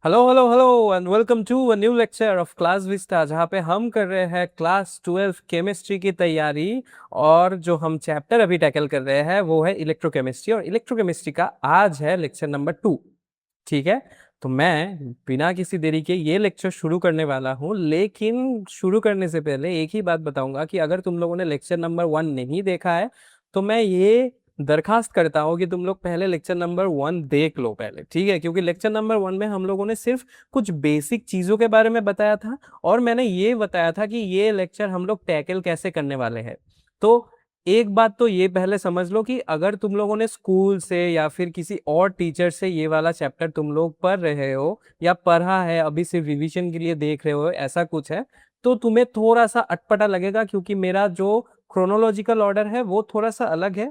Hello hello hello and welcome to a new lecture of Class Vista, जहाँ पे हम कर रहे हैं क्लास 12 केमिस्ट्री की तैयारी। और जो हम चैप्टर अभी टैकल कर रहे हैं वो है इलेक्ट्रोकेमिस्ट्री, और इलेक्ट्रोकेमिस्ट्री का आज है लेक्चर नंबर 2। ठीक है, तो मैं बिना किसी देरी के ये लेक्चर शुरू करने वाला हूँ। लेकिन शुरू करने से पहले एक ही बात बताऊंगा कि अगर तुम लोगों ने लेक्चर नंबर 1 नहीं देखा है तो मैं ये दरखास्त करता हूँ कि तुम लोग पहले लेक्चर नंबर 1 देख लो पहले, ठीक है? क्योंकि लेक्चर नंबर 1 में हम लोगों ने सिर्फ कुछ बेसिक चीजों के बारे में बताया था, और मैंने ये बताया था कि ये लेक्चर हम लोग टैकल कैसे करने वाले हैं। तो एक बात तो ये पहले समझ लो कि अगर तुम लोगों ने स्कूल से या फिर किसी और टीचर से ये वाला चैप्टर तुम लोग पढ़ रहे हो या पढ़ा है, अभी सिर्फ रिवीजन के लिए देख रहे हो, ऐसा कुछ है, तो तुम्हें थोड़ा सा अटपटा लगेगा, क्योंकि मेरा जो क्रोनोलॉजिकल ऑर्डर है वो थोड़ा सा अलग है।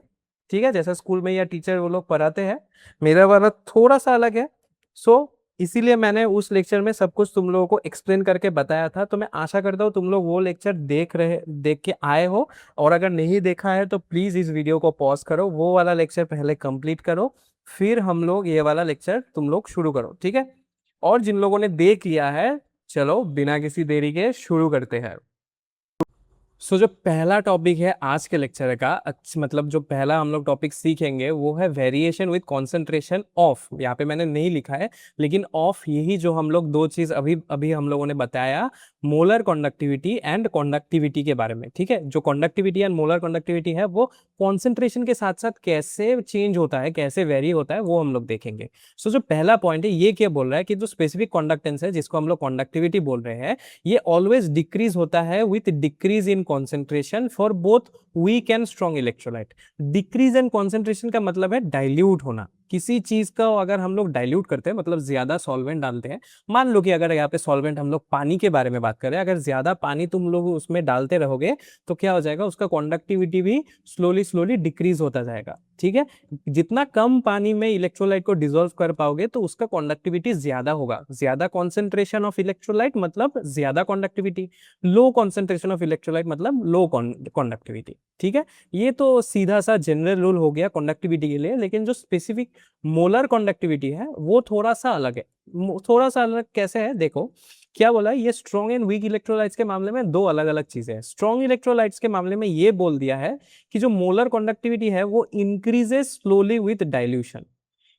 ठीक है, जैसा स्कूल में या टीचर वो लोग पढ़ाते हैं, मेरा वाला थोड़ा सा अलग है। सो इसीलिए मैंने उस लेक्चर में सब कुछ तुम लोगों को एक्सप्लेन करके बताया था। तो मैं आशा करता हूँ तुम लोग वो लेक्चर देख के आए हो। और अगर नहीं देखा है तो प्लीज इस वीडियो को पॉज करो, वो वाला लेक्चर पहले कंप्लीट करो, फिर हम लोग ये वाला लेक्चर तुम लोग शुरू करो, ठीक है? और जिन लोगों ने देख लिया है, चलो बिना किसी देरी के शुरू करते हैं। जो पहला टॉपिक है आज के लेक्चर का, मतलब जो पहला हम लोग टॉपिक सीखेंगे वो है वेरिएशन विद कंसंट्रेशन ऑफ। यहाँ पे मैंने नहीं लिखा है, लेकिन ऑफ यही जो हम लोग दो चीज अभी अभी हम लोगों ने बताया, मोलर कंडक्टिविटी एंड कंडक्टिविटी के बारे में। ठीक है, जो कंडक्टिविटी एंड मोलर कंडक्टिविटी है वो कॉन्सेंट्रेशन के साथ साथ कैसे चेंज होता है, कैसे वेरी होता है, वो हम लोग देखेंगे। जो पहला पॉइंट है ये क्या बोल रहा है कि जो स्पेसिफिक कंडक्टेंस है जिसको हम लोग कंडक्टिविटी बोल रहे हैं, ये ऑलवेज डिक्रीज होता है with decrease in concentration for both weak and strong electrolyte. Decrease in concentration का मतलब है डाइल्यूट होना। किसी चीज का अगर हम लोग डाइल्यूट करते हैं, मतलब ज्यादा सॉल्वेंट डालते हैं, मान लो कि अगर यहाँ पे सॉल्वेंट हम लोग पानी के बारे में बात करें, अगर ज्यादा पानी तुम लोग उसमें डालते रहोगे तो क्या हो जाएगा, उसका कंडक्टिविटी भी स्लोली स्लोली डिक्रीज होता जाएगा। ठीक है, जितना कम पानी में इलेक्ट्रोलाइट को डिसॉल्व कर पाओगे तो उसका कंडक्टिविटी ज्यादा होगा। ज्यादा कॉन्सेंट्रेशन ऑफ इलेक्ट्रोलाइट मतलब ज्यादा conductivity, low concentration of electrolyte मतलब लो कंडक्टिविटी। ठीक है, ये तो सीधा सा जनरल रूल हो गया कंडक्टिविटी के लिए। लेकिन जो स्पेसिफिक मोलर कंडक्टिविटी है वो थोड़ा सा अलग है। थोड़ा सा अलग कैसे है, देखो क्या बोला है, ये स्ट्रॉन्ग एंड वीक इलेक्ट्रोलाइट्स के मामले में दो अलग अलग चीजें हैं। स्ट्रॉन्ग इलेक्ट्रोलाइट्स के मामले में ये बोल दिया है कि जो मोलर कंडक्टिविटी है वो increases slowly with dilution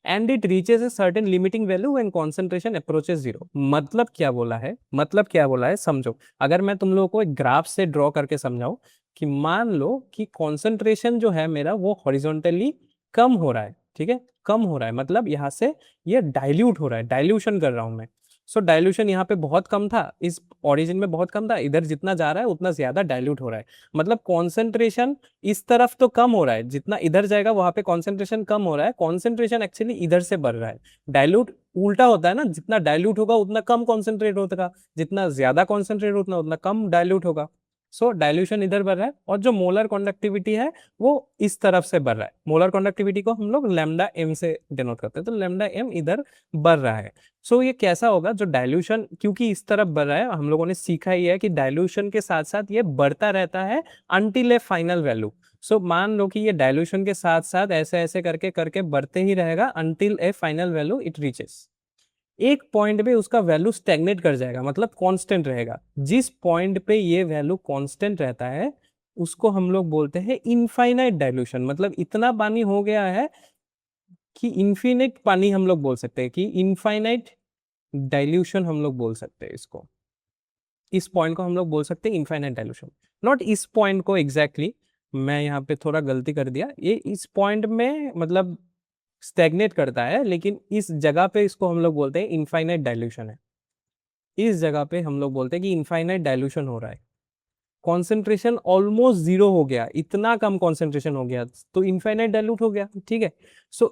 and it reaches a certain limiting value when concentration approaches zero. मतलब क्या बोला है, मतलब क्या बोला है समझो। अगर मैं तुम लोगों को एक ग्राफ से ड्रॉ करके समझाऊं कि मान लो कि कंसंट्रेशन जो है मेरा वो हॉरिजॉन्टली कम हो रहा है। ठीक है, कम हो रहा है मतलब यहाँ से ये डाइल्यूट हो रहा है, डाइल्यूशन कर रहा हूं मैं। डाइल्यूशन यहाँ पे बहुत कम था, इस ओरिजिन में बहुत कम था, इधर जितना जा रहा है उतना ज्यादा डाइल्यूट हो रहा है। मतलब कॉन्सेंट्रेशन इस तरफ तो कम हो रहा है, जितना इधर जाएगा वहां पे कॉन्सेंट्रेशन कम हो रहा है, कॉन्सेंट्रेशन एक्चुअली इधर से बढ़ रहा है। डाइल्यूट उल्टा होता है ना, जितना डाइल्यूट होगा उतना कम कॉन्सेंट्रेट होगा, जितना ज्यादा कॉन्सेंट्रेट उतना उतना कम डाइल्यूट होगा। डाइल्यूशन इधर बढ़ रहा है, और जो मोलर कंडक्टिविटी है वो इस तरफ से बढ़ रहा है। मोलर कंडक्टिविटी को हम लोग लैम्डा एम से डिनोट करते हैं, तो लैम्डा एम इधर बढ़ रहा है। ये कैसा होगा, जो डाइल्यूशन क्योंकि इस तरफ बढ़ रहा है, हम लोगों ने सीखा ही है कि डाइल्यूशन के साथ साथ ये बढ़ता रहता है अनटिल ए फाइनल वैल्यू। मान लो कि ये डाइल्यूशन के साथ साथ ऐसे ऐसे करके करके बढ़ते ही रहेगा until A final value it reaches. एक पॉइंट पे उसका वैल्यू स्टेगनेट कर जाएगा, मतलब कांस्टेंट रहेगा। जिस पॉइंट पे ये वैल्यू कांस्टेंट रहता है उसको हम लोग बोलते हैं इनफाइनाइट डाइल्यूशन। मतलब इतना पानी हो गया है कि इन्फिनिट पानी हम लोग बोल सकते हैं, कि इनफाइनाइट डाइल्यूशन हम लोग बोल सकते हैं इसको। इस पॉइंट को हम लोग बोल सकते हैं इनफाइनाइट डाइल्यूशन। नॉट इस पॉइंट को एग्जैक्टली मैं यहाँ पे थोड़ा गलती कर दिया, ये इस पॉइंट में मतलब स्टेगनेट करता है, लेकिन इस जगह पे इसको हम लोग बोलते हैं इनफाइनाइट डाइल्यूशन है। इस जगह पे हम लोग बोलते हैं कि इनफाइनाइट डाइल्यूशन हो रहा है, कॉन्सेंट्रेशन ऑलमोस्ट जीरो हो गया, इतना कम कॉन्सेंट्रेशन हो गया तो इनफाइनाइट डाइल्यूट हो गया। ठीक है,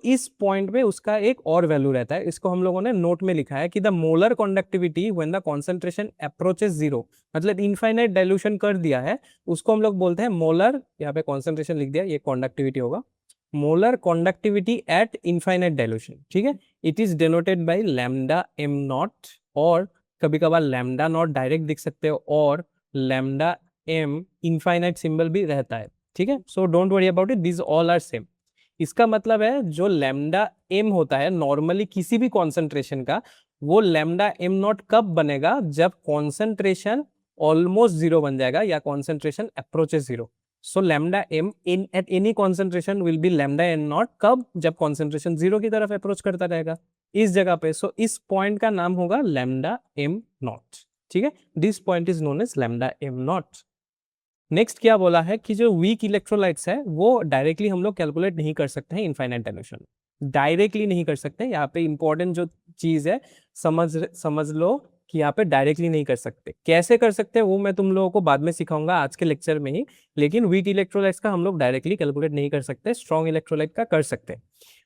इस पॉइंट पे उसका एक और वैल्यू रहता है, इसको हम लोगों ने नोट में लिखा है कि the molar conductivity when the concentration approaches zero, मतलब इनफाइनाइट डाइल्यूशन कर दिया है, उसको हम लोग बोलते हैं मोलर, यहाँ पे कॉन्सेंट्रेशन लिख दिया, ये कंडक्टिविटी होगा, molar conductivity at infinite dilution. ठीक है, it is denoted by lambda M not, और कभी कभार लैम्डा नॉट डायरेक्ट दिख सकते हो, और लैम्डा एम इनफाइनाइट सिंबल भी रहता है। ठीक है, don't worry about it, this all are same. इसका मतलब है जो लैम्डा एम होता है नॉर्मली किसी भी कॉन्सेंट्रेशन का, वो लैम्डा एम नॉट कब बनेगा, जब कॉन्सेंट्रेशन ऑलमोस्ट जीरो बन जाएगा या concentration approaches zero. So lambda M in at any concentration will be lambda M not, कब, जब कॉन्सेंट्रेशन जीरो की तरफ अप्रोच करता रहेगा इस जगह पे। सो इस पॉइंट का नाम होगा लैम्डा एम नॉट, ठीक है। This point is known as lambda M not. Next क्या बोला है कि जो वीक इलेक्ट्रोलाइट्स है वो डायरेक्टली हम लोग कैलकुलेट नहीं कर सकते हैं इनफाइनाइट डायल्यूशन, डायरेक्टली नहीं कर सकते। यहाँ पे इंपॉर्टेंट जो चीज है समझ लो कि यहाँ पे डायरेक्टली नहीं कर सकते। कैसे कर सकते हैं वो मैं तुम लोगों को बाद में सिखाऊंगा आज के लेक्चर में ही, लेकिन वीक इलेक्ट्रोलाइट्स का हम लोग डायरेक्टली कैलकुलेट नहीं कर सकते, स्ट्रॉन्ग इलेक्ट्रोलाइट का कर सकते हैं।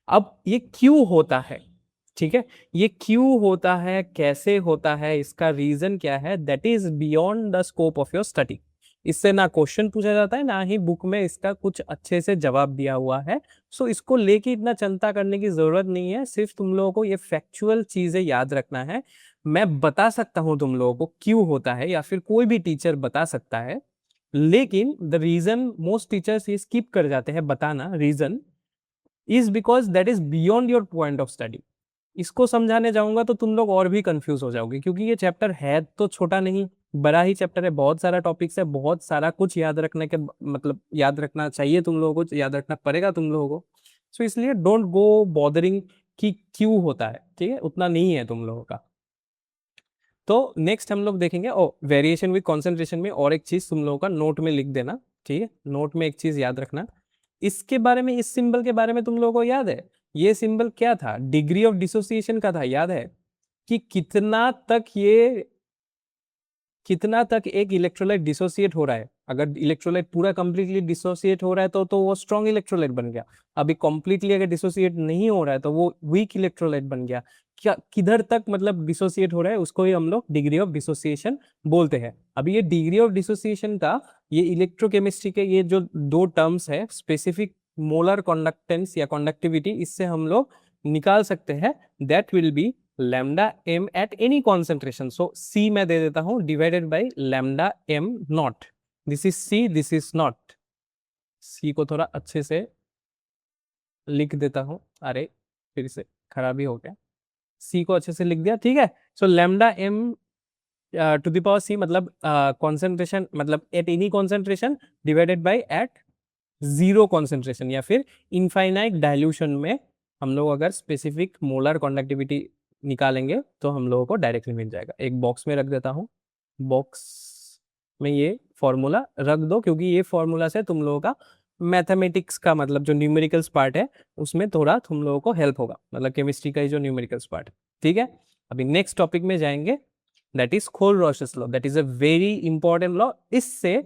अब ये क्यों होता है, ठीक है, ये क्यों होता है, कैसे होता है, इसका रीजन क्या है, that is beyond the scope of your study. इससे ना क्वेश्चन पूछा जाता है, ना ही बुक में इसका कुछ अच्छे से जवाब दिया हुआ है। सो इसको लेके इतना चिंता करने की जरूरत नहीं है, सिर्फ तुम लोगों को ये फैक्चुअल चीजें याद रखना है। मैं बता सकता हूं तुम लोगों को क्यों होता है, या फिर कोई भी टीचर बता सकता है, लेकिन द रीजन मोस्ट टीचर्स ये स्किप कर जाते हैं बताना, reason is because that is beyond your point of study. इसको समझाने जाऊंगा तो तुम लोग और भी कंफ्यूज हो जाओगे, क्योंकि ये चैप्टर है तो छोटा नहीं, बड़ा ही चैप्टर है, बहुत सारा टॉपिक्स है, बहुत सारा कुछ याद रखने के मतलब याद रखना चाहिए तुम लोगों को, याद रखना पड़ेगा तुम लोगों को। सो इसलिए डोंट गो बॉदरिंग कि क्यों होता है, ठीक है, उतना नहीं है तुम लोगों का। तो नेक्स्ट हम लोग देखेंगे ओ वेरिएशन विद कॉन्सेंट्रेशन में। और एक चीज तुम लोगों का नोट में लिख देना, ठीक है, नोट में एक चीज याद रखना, इसके बारे में, इस सिंबल के बारे में तुम लोगों को याद है, ये सिंबल क्या था, डिग्री ऑफ डिसोसिएशन का था, याद है कि कितना तक एक इलेक्ट्रोलाइट डिसोसिएट हो रहा है। अगर इलेक्ट्रोलाइट पूरा कंप्लीटली डिसोसिएट हो रहा है तो वो स्ट्रॉन्ग इलेक्ट्रोलाइट बन गया। अभी कंप्लीटली अगर डिसोसिएट नहीं हो रहा है तो वो वीक इलेक्ट्रोलाइट बन गया। क्या किधर तक मतलब डिसोसिएट हो रहा है उसको ही हम लोग डिग्री ऑफ डिसोसिएशन बोलते हैं। अभी ये डिग्री ऑफ डिसोसिएशन का, ये इलेक्ट्रोकेमिस्ट्री के ये जो दो टर्म्स है, स्पेसिफिक मोलर कंडक्टेंस या कंडक्टिविटी, इससे हम लोग निकाल सकते हैं that will be lambda M at any concentration. So C मैं दे देता हूं divided by lambda M naught. This is C, this is naught. C को थोड़ा अच्छे से लिख देता हूं, अरे फिर से खराबी हो गया, सी को अच्छे से लिख दिया, ठीक है। So lambda M to the power C मतलब कॉन्सेंट्रेशन, मतलब at any concentration divided by at zero concentration, या फिर इनफाइनाइट डाइल्यूशन में हम लोग अगर स्पेसिफिक मोलर कंडक्टिविटी निकालेंगे तो हम लोगों को डायरेक्टली मिल जाएगा। एक बॉक्स में रख देता हूं, बॉक्स में ये फॉर्मूला रख दो, क्योंकि ये फॉर्मूला से तुम लोगों का मैथमेटिक्स का मतलब जो न्यूमेरिकल्स पार्ट है उसमें थोड़ा तुम लोगों को हेल्प होगा, मतलब केमिस्ट्री का ही जो न्यूमेरिकल्स पार्ट है, ठीक है। अभी नेक्स्ट टॉपिक में जाएंगे, that is Kohlrausch's law. That is a very important law. इससे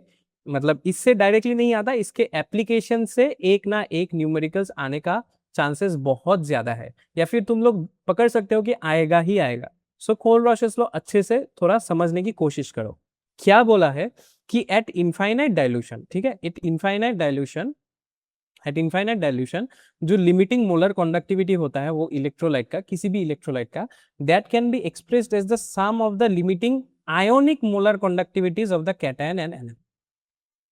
मतलब इससे डायरेक्टली नहीं आता, इसके एप्लीकेशन से एक ना एक न्यूमेरिकल्स आने का चांसेस बहुत ज्यादा है, या फिर तुम लोग पकड़ सकते हो कि आएगा ही आएगा। सो खोल-रॉशस लॉ अच्छे से थोड़ा समझने की कोशिश करो। क्या बोला है कि एट इनफाइनाइट डाइल्यूशन, ठीक है, एट इनफाइनाइट डाइल्यूशन जो लिमिटिंग मोलर कंडक्टिविटी होता है वो इलेक्ट्रोलाइट का, किसी भी इलेक्ट्रोलाइट का, that can be expressed as the sum of the limiting ionic molar conductivities of the cation and anion.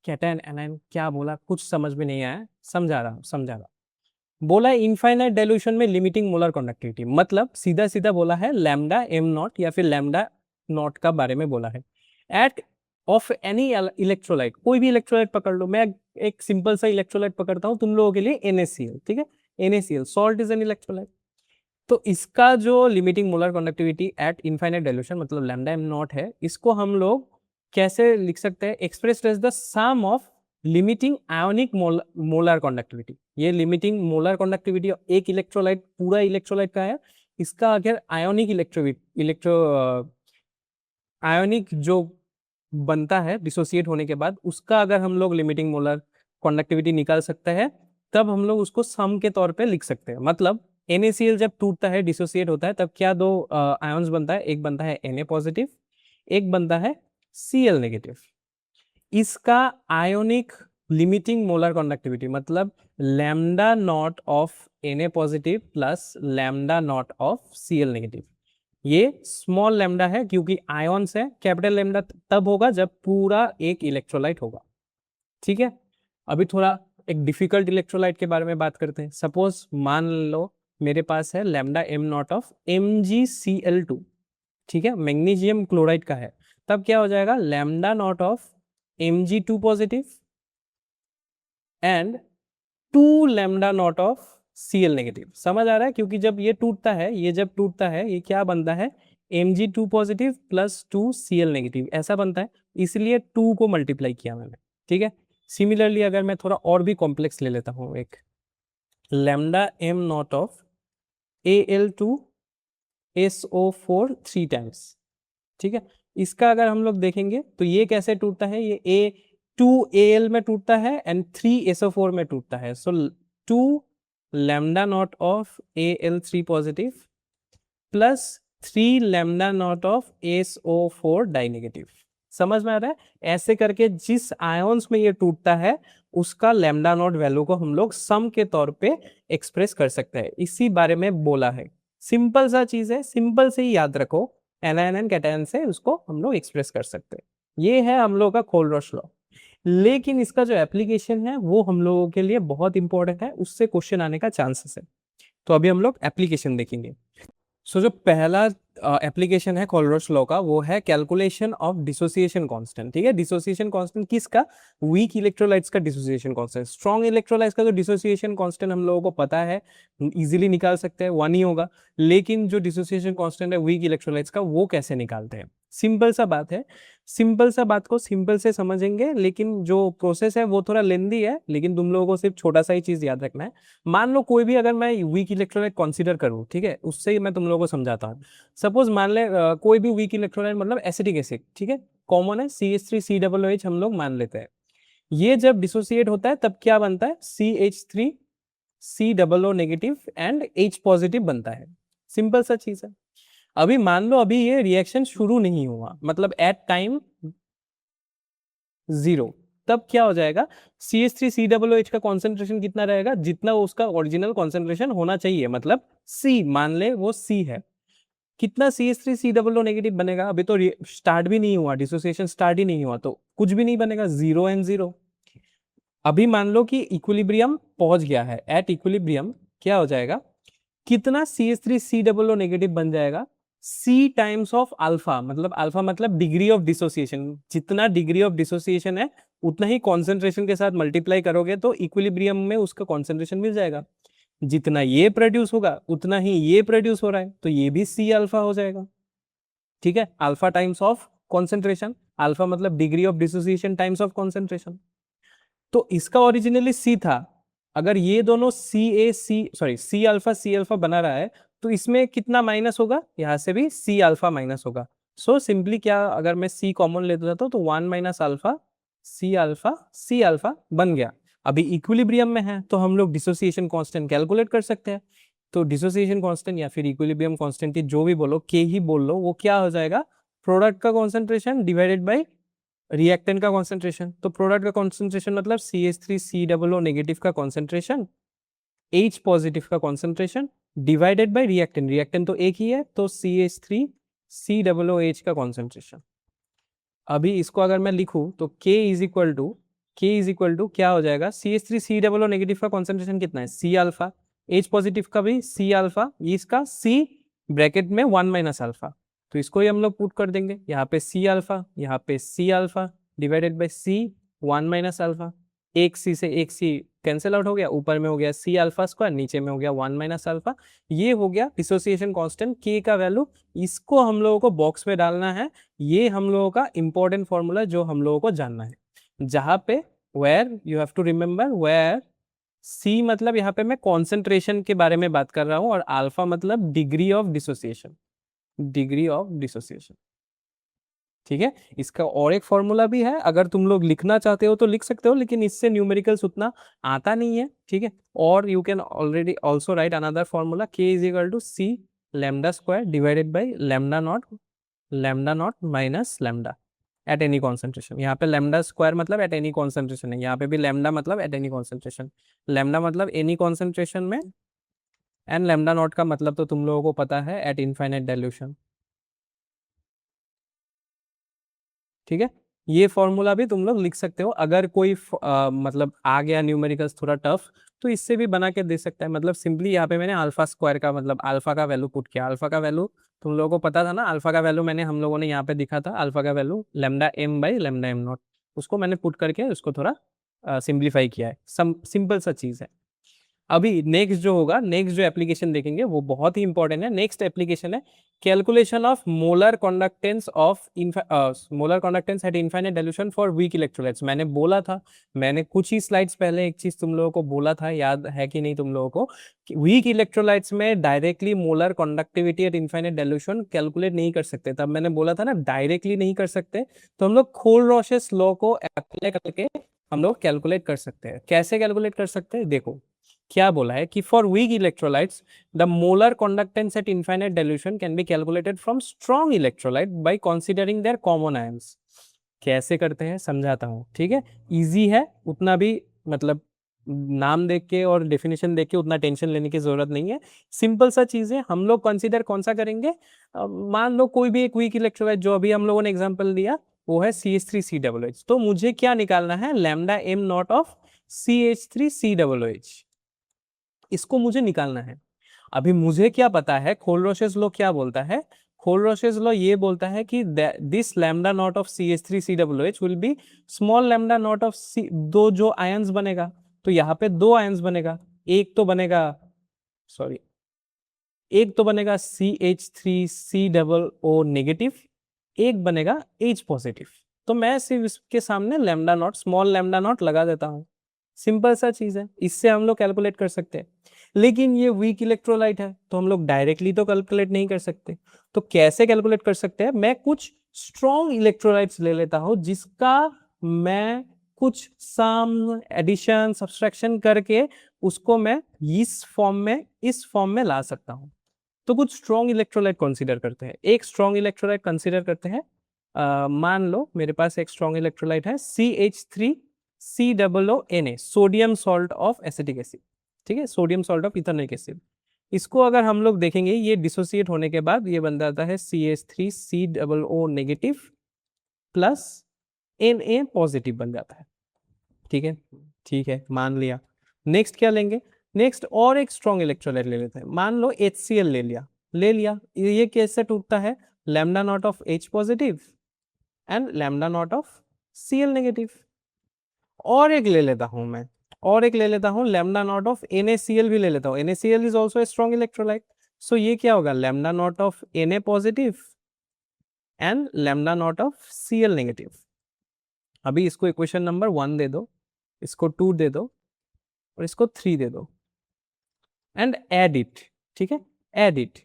Cation anion क्या बोला, कुछ समझ में नहीं आया, समझा रहा। बोला इनफाइनाइट डाइल्यूशन में लिमिटिंग मोलर कंडक्टिविटी, मतलब सीधा सीधा बोला है लैम्डा एम नॉट या फिर लैम्डा नॉट का बारे में बोला है। एट ऑफ एनी इलेक्ट्रोलाइट, कोई भी इलेक्ट्रोलाइट पकड़ लो, मैं एक सिंपल सा इलेक्ट्रोलाइट पकड़ता हूं तुम लोगों के लिए, NaCl, ठीक है, NaCl salt is an electrolyte. तो इसका जो limiting molar conductivity at infinite dilution मतलब लैम्डा एम नॉट है, इसको हम लोग कैसे लिख सकते हैं, expressed as the sum of limiting ionic molar conductivity. ये लिमिटिंग मोलर कंडक्टिविटी एक इलेक्ट्रोलाइट, पूरा इलेक्ट्रोलाइट का है, इसका अगर आयोनिक आयोनिक जो बनता है डिसोसिएट होने के बाद, उसका अगर हम लोग लिमिटिंग मोलर कंडक्टिविटी निकाल सकते हैं, तब हम लोग उसको सम के तौर पे लिख सकते हैं। मतलब NaCl जब टूटता है, डिसोसिएट होता है, तब क्या दो आयन्स बनता है, एक बनता है Na पॉजिटिव, एक बनता है Cl नेगेटिव। इसका आयोनिक लिमिटिंग मोलर कंडक्टिविटी मतलब lambda naught of Na positive plus lambda naught of Cl negative. ये स्मॉल लैम्डा है क्योंकि आयन्स है, कैपिटल लैम्डा तब होगा जब पूरा एक इलेक्ट्रोलाइट होगा, ठीक है। अभी थोड़ा एक डिफिकल्ट इलेक्ट्रोलाइट के बारे में बात करते हैं। सपोज मान लो मेरे पास है lambda M naught of MgCl2, ठीक है, मैग्नीशियम क्लोराइड का है, तब क्या हो जाएगा lambda naught of Mg2 positive and 2 lambda naught of Cl negative. समझ आ रहा है? क्योंकि जब ये टूटता है, ये जब टूटता है, ये क्या बनता है, Mg2 positive plus 2 Cl negative, ऐसा बनता है, इसलिए 2 को मल्टीप्लाई किया मैंने, ठीक है। सिमिलरली अगर मैं थोड़ा और भी कॉम्प्लेक्स ले लेता हूँ, एक lambda M naught of Al2SO4 3 times, ठीक है। इसका अगर हम लोग देखेंगे तो ये कैसे टूटता है, ये A2Al में टूटता है एंड 3SO4 में टूटता है। सो 2 lambda naught of Al3 positive plus 3 lambda naught of SO4 die negative. समझ में आ रहा है? ऐसे करके जिस आयंस में ये टूटता है उसका लैम्डा नॉट वैल्यू को हम लोग सम के तौर पे एक्सप्रेस कर सकते हैं, इसी बारे में बोला है। सिंपल सा चीज है, सिंपल से ही याद रखो, एनायन कैटायन से उसको हम लोग एक्सप्रेस कर सकते हैं। ये है हम लोग का कोलरॉस लॉ। लेकिन इसका जो एप्लीकेशन है वो हम लोगों के लिए बहुत इंपॉर्टेंट है, उससे क्वेश्चन आने का चांसेस है। तो अभी हम लोग एप्लीकेशन देखेंगे। सो जो पहला एप्लीकेशन है कोलरॉस लॉ का, वो है कैलकुलेशन ऑफ डिसोसिएशन कांस्टेंट, ठीक है। डिसोसिएशन कांस्टेंट किसका, वीक इलेक्ट्रोलाइट्स का डिसोसिएशन कांस्टेंट। स्ट्रॉन्ग इलेक्ट्रोलाइट्स का जो डिसोसिएशन कांस्टेंट हम लोगों को पता है, इजीली निकाल सकते हैं, 1 ही होगा। लेकिन जो डिसोसिएशन कांस्टेंट है वीक इलेक्ट्रोलाइट्स का, वो कैसे निकालते हैं, सिंपल सा बात है। सिंपल सा बात को सिंपल से समझेंगे, लेकिन जो प्रोसेस है वो थोड़ा लेंदी है, लेकिन तुम लोगों को सिर्फ छोटा सा ही चीज याद रखना है। मान लो कोई भी अगर मैं वीक इलेक्ट्रोलाइट कंसीडर करूं, ठीक है, उससे ही मैं तुम लोगों को समझाता हूं। सपोज मान ले कोई भी वीक इलेक्ट्रोलाइट मतलब एसिटिक एसिड, ठीक है, कॉमन है, CH3COOH हम लोग मान लेते हैं। ये जब डिसोसिएट होता है तब क्या बनता है, CH3COO negative and H positive बनता है। सिंपल सा चीज है। अभी मान लो अभी ये रिएक्शन शुरू नहीं हुआ, मतलब एट टाइम 0, तब क्या हो जाएगा, CH3COOH का कॉन्सेंट्रेशन कितना रहेगा, जितना उसका ओरिजिनल कॉन्सेंट्रेशन होना चाहिए, मतलब C, मान ले वो C है। कितना CH3COO नेगेटिव बनेगा, अभी तो स्टार्ट भी नहीं हुआ, डिसोसिएशन स्टार्ट ही नहीं हुआ, तो कुछ भी नहीं बनेगा, 0 एंड 0। अभी मान लो कि इक्विलिब्रियम पहुंच गया है, एट इक्विलिब्रियम क्या हो जाएगा, कितना CH3COO नेगेटिव बन जाएगा, C टाइम्स ऑफ अल्फा, मतलब अल्फा मतलब डिग्री ऑफ डिसोसिएशन, जितना डिग्री ऑफ डिसोसिएशन है उतना ही कॉन्सेंट्रेशन के साथ मल्टीप्लाई करोगे तो इक्विलिब्रियम में उसका कॉन्सेंट्रेशन मिल जाएगा। जितना ये प्रोड्यूस होगा उतना ही ये प्रोड्यूस हो रहा है, तो ये भी C अल्फा हो जाएगा, ठीक है। Alpha times of concentration, alpha मतलब degree of dissociation times of concentration. तो इसका ओरिजिनली C था, अगर ये दोनों C अल्फा बना रहा है, तो इसमें कितना माइनस होगा, यहां से भी C अल्फा माइनस होगा। सो सिंपली क्या, अगर मैं C कॉमन ले देता हूं तो 1 माइनस अल्फा C अल्फा बन गया। अभी इक्विलिब्रियम में है तो हम लोग डिसोसिएशन कांस्टेंट कैलकुलेट कर सकते हैं। तो डिसोसिएशन कांस्टेंट या फिर इक्विलिब्रियम कांस्टेंट जो भी बोलो, के ही बोल लो, वो क्या हो जाएगा, प्रोडक्ट का कॉन्सेंट्रेशन डिवाइडेड बाई रिएक्टेंट का कॉन्सेंट्रेशन। तो प्रोडक्ट का कॉन्सेंट्रेशन मतलब CH3COO नेगेटिव का कॉन्सेंट्रेशन, H पॉजिटिव का concentration divided bye reactant, reactant तो एक ही है, तो CH3COOH का कॉन्सेंट्रेशन। अभी इसको अगर मैं लिखूं तो K इज इक्वल टू क्या हो जाएगा, CH3COO नेगेटिव का कॉन्सेंट्रेशन कितना है, C अल्फा, H पॉजिटिव का भी C अल्फा, इसका C ब्रैकेट में 1 माइनस अल्फा, तो इसको ही हम लोग पुट कर देंगे, यहाँ पे C अल्फा, यहाँ पे C alpha divided by C 1 minus alpha. एक C से एक C कैंसिल आउट हो गया, ऊपर में हो गया C अल्फा स्क्वायर, नीचे में हो गया 1 माइनस अल्फा। ये हो गया डिसोसिएशन कांस्टेंट K का वैल्यू। इसको हम लोगों को बॉक्स में डालना है, ये हम लोगों का इंपॉर्टेंट फॉर्मूला जो हम लोगों को जानना है, जहां पे where you have to remember, where C मतलब यहाँ पे मैं कॉन्सेंट्रेशन के बारे में बात कर रहा हूँ और अल्फा मतलब degree of dissociation, degree of dissociation, ठीक है। इसका और एक फॉर्मूला भी है, अगर तुम लोग लिखना चाहते हो तो लिख सकते हो, लेकिन इससे न्यूमेरिकल्स उतना आता नहीं है, ठीक है। और you can already also write another formula, K is equal to C lambda square divided by lambda naught minus lambda at any concentration. यहाँ पे लैम्डा स्क्वायर मतलब एट एनी कॉन्सेंट्रेशन है, यहाँ पे भी लैम्डा मतलब एट एनी कॉन्सेंट्रेशन, लैम्डा मतलब any concentration में, एंड लैम्डा नॉट का मतलब तो तुम लोगों को पता है, एट इनफाइनाइट डाइल्यूशन, ठीक है। ये फॉर्मूला भी तुम लोग लिख सकते हो, अगर कोई मतलब आ गया न्यूमेरिकल्स थोड़ा टफ तो इससे भी बना के दे सकता है। मतलब सिंपली यहाँ पे मैंने अल्फा स्क्वायर का मतलब अल्फा का वैल्यू पुट किया। अल्फा का वैल्यू तुम लोगों को पता था ना, अल्फा का वैल्यू मैंने हम लोगों ने यहाँ पे दिखा था, अल्फा का value lambda M by lambda M naught, उसको मैंने पुट करके उसको थोड़ा सिंप्लीफाई किया है। सिंपल सा चीज है। अभी नेक्स्ट जो होगा, नेक्स्ट जो एप्लीकेशन देखेंगे वो बहुत ही इंपॉर्टेंट है। नेक्स्ट एप्लीकेशन है calculation of molar conductance of molar conductance at infinite dilution for weak electrolytes. मैंने बोला था, मैंने कुछ ही स्लाइड्स पहले एक चीज तुम लोगों को बोला था, याद है कि नहीं तुम लोगों को, कि वीक इलेक्ट्रोलाइट्स में directly molar conductivity at infinite dilution calculate नहीं कर सकते। तब मैंने बोला था ना डायरेक्टली नहीं कर सकते, तो हम लोग खोल-रॉसेस लॉ को अप्लाई करके हम लोग कैलकुलेट कर सकते हैं। कैसे कैलकुलेट कर सकते हैं, देखो क्या बोला है कि for weak electrolytes the molar conductance at infinite dilution can be calculated from strong electrolyte by considering their common ions. कैसे करते हैं समझाता हूँ, ठीक है। इजी है, उतना भी मतलब नाम देख के और डेफिनेशन देख के उतना टेंशन लेने की जरूरत नहीं है। सिंपल सा चीज है। हम लोग कंसीडर कौन सा करेंगे, मान लो कोई भी एक वीक इलेक्ट्रोलाइट, जो अभी हम लोगों ने एग्जांपल दिया वो है CH3COOH। तो मुझे क्या निकालना है, lambda M naught of CH3COOH, इसको मुझे निकालना है। अभी मुझे क्या पता है, खोल-रॉसेस लॉ क्या बोलता है, खोल-रॉसेस लॉ ये बोलता है कि this lambda naught of CH3COOH will B small lambda naught of दो जो आयंस बनेगा, तो यहाँ पे दो आयंस बनेगा, एक तो बनेगा, सॉरी, एक तो बनेगा CH3COO नेगेटिव, एक बनेगा H पॉजिटिव। तो मैं सिर्फ इसके सामने lambda naught, small lambda naught लगा देता हूं। सिंपल सा चीज है, इससे हम लोग कैलकुलेट कर सकते हैं। लेकिन ये वीक इलेक्ट्रोलाइट है तो हम लोग डायरेक्टली तो कैलकुलेट नहीं कर सकते। तो कैसे कैलकुलेट कर सकते हैं, मैं कुछ स्ट्रॉन्ग इलेक्ट्रोलाइट्स ले लेता हूं जिसका मैं कुछ सम एडिशन सब्सट्रैक्शन करके उसको मैं इस फॉर्म में ला सकता हूं। तो कुछ स्ट्रॉन्ग इलेक्ट्रोलाइट कंसीडर करते हैं। एक स्ट्रॉन्ग इलेक्ट्रोलाइट कंसीडर करते हैं, मान लो मेरे पास एक स्ट्रॉन्ग इलेक्ट्रोलाइट है CH3COONA, sodium salt of acetic acid, ठीक है, sodium salt of ethanoic acid. इसको अगर हम लोग देखेंगे, ये डिसोसिएट होने के बाद ये बन जाता है CH3COO negative plus Na positive बन जाता है, ठीक है। ठीक है, मान लिया। नेक्स्ट क्या लेंगे, नेक्स्ट और एक स्ट्रॉन्ग इलेक्ट्रोलाइट ले लेते हैं। मान लो HCl ले लिया, ये कैसे टूटता है, lambda naught of H positive and lambda naught of Cl negative. और एक ले लेता हूं मैं, और एक ले लेता हूं लैम्डा नॉट ऑफ NaCl भी ले लेता हूं। NaCl is also a strong electrolyte. So ये क्या होगा, lambda naught of Na positive and lambda naught of Cl negative. अभी इसको इक्वेशन नंबर 1 दे दो, इसको 2 दे दो और इसको 3 दे दो एंड ऐड इट, ठीक है, ऐड इट।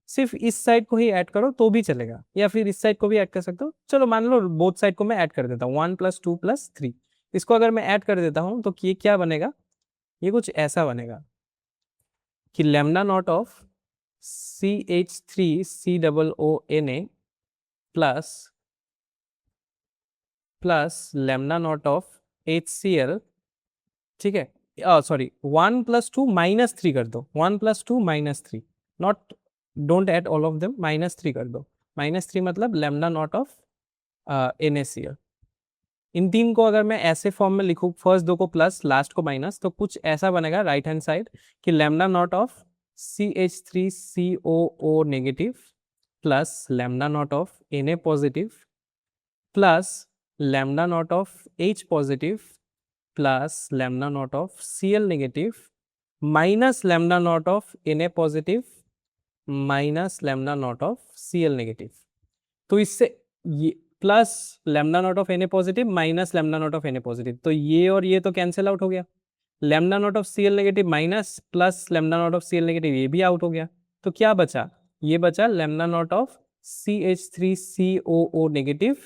सिर्फ इस साइड को ही ऐड करो तो भी चलेगा, या फिर इस साइड को भी ऐड कर सकते हो। चलो मान लो बोथ साइड को मैं ऐड कर देता हूँ, 1 + 2 + 3। इसको अगर मैं ऐड कर देता हूँ तो ये क्या बनेगा, ये कुछ ऐसा बनेगा कि lambda naught of CH3COONA plus lambda naught of HCl, ठीक है, सॉरी 1 + 2 - 3 कर दो, 1 + 2 - 3, not, don't add all of them, -3 कर दो। -3 मतलब लैम्डा नॉट ऑफ NaCl। इन तीन को अगर मैं ऐसे फॉर्म में लिखूं, फर्स्ट दो को प्लस लास्ट को माइनस, तो कुछ ऐसा बनेगा राइट हैंड साइड कि lambda naught of CH3COO negative plus lambda naught of Na positive plus lambda naught of H positive plus lambda naught of Cl negative minus lambda naught of Na positive minus lambda naught of Cl negative. तो इससे ये plus lambda naught of Na positive minus lambda naught of Na positive, तो ये और ये तो cancel out हो गया। Lambda naught of Cl negative minus plus lambda naught of Cl negative, ये भी आउट हो गया। तो क्या बचा, ये बचा lambda naught of CH3COO negative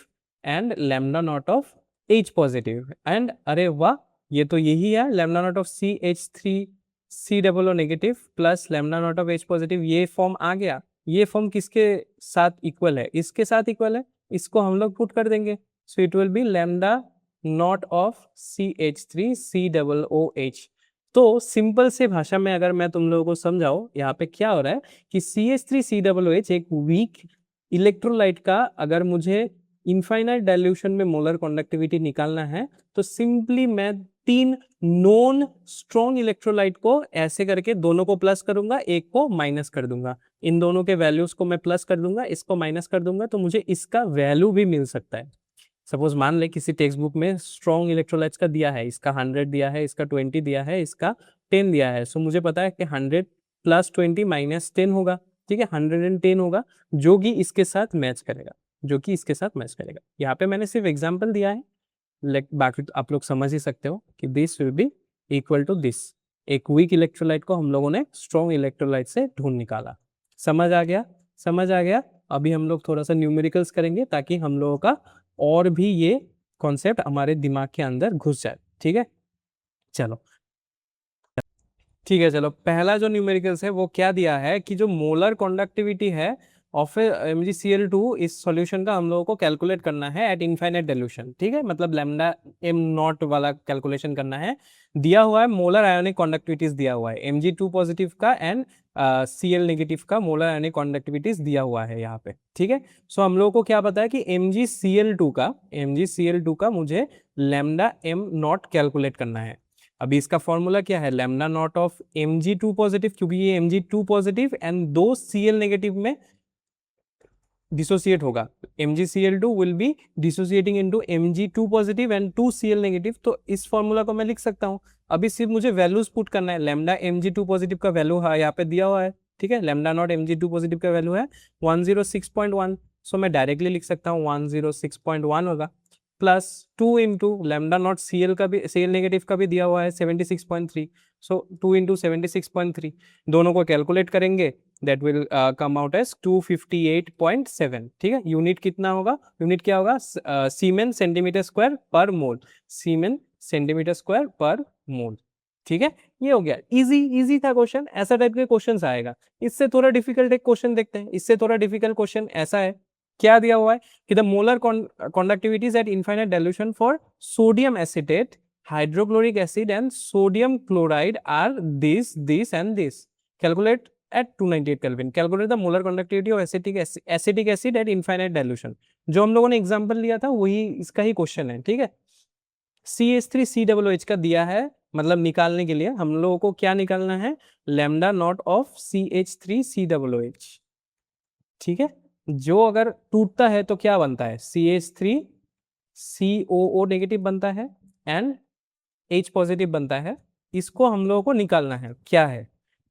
and lambda naught of H positive. And अरे वाह, ये तो यही है, lambda naught of CH3COO negative plus lambda naught of H positive, ये फॉर्म आ गया। ये फॉर्म किसके साथ इक्वल है, इसके साथ इक्वल है, इसको हम लोग पुट कर देंगे। सो it will be lambda naught of CH3COOH। तो सिंपल से भाषा में अगर मैं तुम लोगों को समझाऊं, यहाँ पे क्या हो रहा है कि CH3COOH एक वीक इलेक्ट्रोलाइट का अगर मुझे इनफाइनाइट डाइल्यूशन में मोलर कंडक्टिविटी निकालना है तो सिंपली मैं 3 नॉन स्ट्रॉन्ग इलेक्ट्रोलाइट को ऐसे करके दोनों को प्लस करूंगा, एक को माइनस कर दूंगा। इन दोनों के वैल्यूज को मैं प्लस कर दूंगा, इसको माइनस कर दूंगा, तो मुझे इसका वैल्यू भी मिल सकता है। सपोज मान ले किसी टेक्स्ट बुक में स्ट्रॉन्ग इलेक्ट्रोलाइट्स का दिया है, इसका 100 दिया है, इसका 20 दिया है, इसका 10 दिया है। सो मुझे पता है कि 100 प्लस 20 माइनस 10 होगा, ठीक है, 110 होगा, जो कि इसके साथ मैच करेगा, जो कि इसके साथ मैच करेगा। यहाँ पे मैंने सिर्फ एग्जाम्पल दिया है, बाकी तो आप लोग समझ ही सकते हो कि this will be equal to this. एक वीक इलेक्ट्रोलाइट को हम लोगों ने स्ट्रॉन्ग इलेक्ट्रोलाइट से ढूंढ निकाला। समझ आ गया? समझ आ गया। अभी हम लोग थोड़ा सा न्यूमेरिकल्स करेंगे ताकि हम लोगों का और भी ये कॉन्सेप्ट हमारे दिमाग के अंदर घुस जाए, ठीक है। चलो ठीक है, चलो पहला जो न्यूमेरिकल्स है वो क्या दिया है कि जो मोलर कंडक्टिविटी है ऑफ MgCl2 इस सॉल्यूशन का हम लोगों को कैलकुलेट करना है एट इनफाइनाइट डाइल्यूशन, ठीक है, मतलब लैम्डा m नॉट वाला कैलकुलेशन करना है। दिया हुआ है मोलर आयोनिक कंडक्टिविटीज दिया हुआ है Mg2 पॉजिटिव का एंड Cl नेगेटिव का मोलर आयोनिक कंडक्टिविटीज दिया हुआ है यहाँ पे, ठीक है। सो हम लोगों को क्या पता है कि MgCl2 का मुझे लैम्डा m नॉट कैलकुलेट करना है। अभी इसका फॉर्मूला क्या है, lambda naught of Mg2 positive, क्योंकि ये Mg2 positive and 2 Cl negative में डिसोसिएट होगा। MgCl2 will be dissociating into Mg2 positive and 2 Cl negative. तो इस फॉर्मूला को मैं लिख सकता हूं। अभी सिर्फ मुझे वैल्यूज पुट करना है। लैम्डा Mg2 पॉजिटिव का वैल्यू यहाँ पे दिया हुआ है, ठीक है। लैम्डा नॉट Mg2 पॉजिटिव का वैल्यू है 106.1। सो मैं डायरेक्टली लिख सकता हूँ 106.1 होगा, plus 2 into lambda naught Cl का भी, Cl नेगेटिव का भी दिया हुआ है 76.3। सो 2 इंटू 76.3 दोनों को कैलकुलेट करेंगे, that will come out as 258.7, ठीक है। यूनिट कितना होगा, यूनिट क्या होगा, सीमेन सेंटीमीटर स्क्वायर पर मोल, सीमेन सेंटीमीटर स्क्वायर पर मोल, ठीक है। ये हो गया, इजी इजी था क्वेश्चन, ऐसा टाइप के क्वेश्चन आएगा। इससे थोड़ा डिफिकल्ट एक क्वेश्चन देखते हैं। इससे थोड़ा डिफिकल्ट क्वेश्चन ऐसा है, क्या दिया हुआ है कि the molar conductivities at infinite dilution for sodium acetate, hydrochloric acid and sodium chloride are this and this. Calculate at 298 Kelvin. Calculate the molar conductivity of acetic acid at infinite dilution. जो हम लोगों ने example लिया था वही इसका ही question है, ठीक है। CH3COOH का दिया है, मतलब निकालने के लिए हम लोगों को क्या निकालना है, लैम्डा नॉट ऑफ CH3COOH, ठीक है। जो अगर टूटता है तो क्या बनता है, CH3COO नेगेटिव बनता है एंड H पॉजिटिव बनता है। इसको हम लोगों को निकालना है, क्या है,